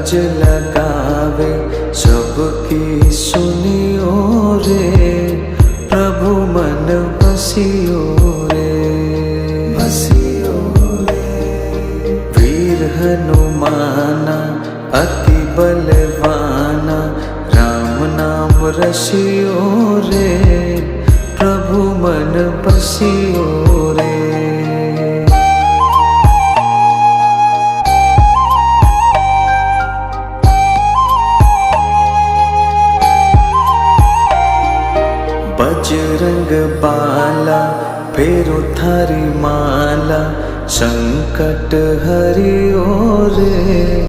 अरज लगावे सबकी सुनियो रे, प्रभु मन बसियो रे, बसियो रे। वीर हनुमाना अति बलवाना, राम नाम रसियो रे, प्रभु मन बसियो रे। बजरंग बाला फेरो थारी माला, संकट हरियो रे।